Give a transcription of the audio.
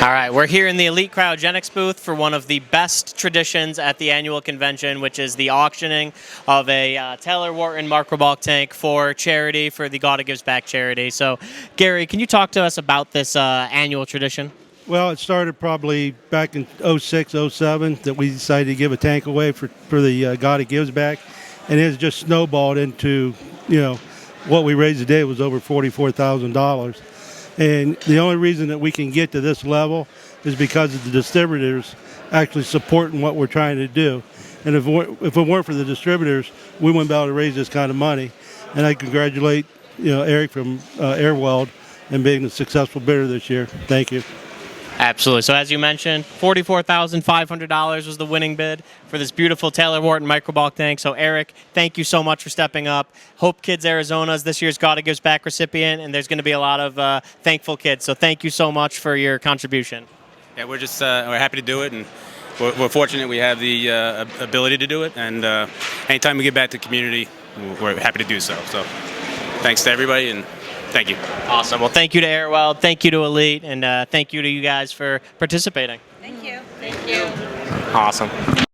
All right, we're here in the Eleet Cryogenics booth for one of the best traditions at the annual convention, which is the auctioning of a Taylor Wharton Microbulk tank for charity, for the GAWDA Gives Back charity. So, Gary, can you talk to us about this annual tradition? Well, it started probably back in 06, 07 that we decided to give a tank away for the GAWDA Gives Back, and it has just snowballed into, what we raised today was over $44,000. And the only reason that we can get to this level is because of the distributors actually supporting what we're trying to do. And if it weren't for the distributors, we wouldn't be able to raise this kind of money. And I congratulate, Eric from Airweld and being a successful bidder this year. Thank you. Absolutely. So as you mentioned, $44,500 was the winning bid for this beautiful Taylor Wharton Microbulk tank. So Eric, thank you so much for stepping up. Hope Kids Arizona is this year's GAWDA Gives Back recipient, and there's going to be a lot of thankful kids. So thank you so much for your contribution. Yeah, we're just we're happy to do it, and we're fortunate we have the ability to do it. And anytime we give back to the community, we're happy to do so. So thanks to everybody, and thank you. Awesome. Well, thank you to Airweld, thank you to Eleet, and thank you to you guys for participating. Thank you. Thank you. Awesome.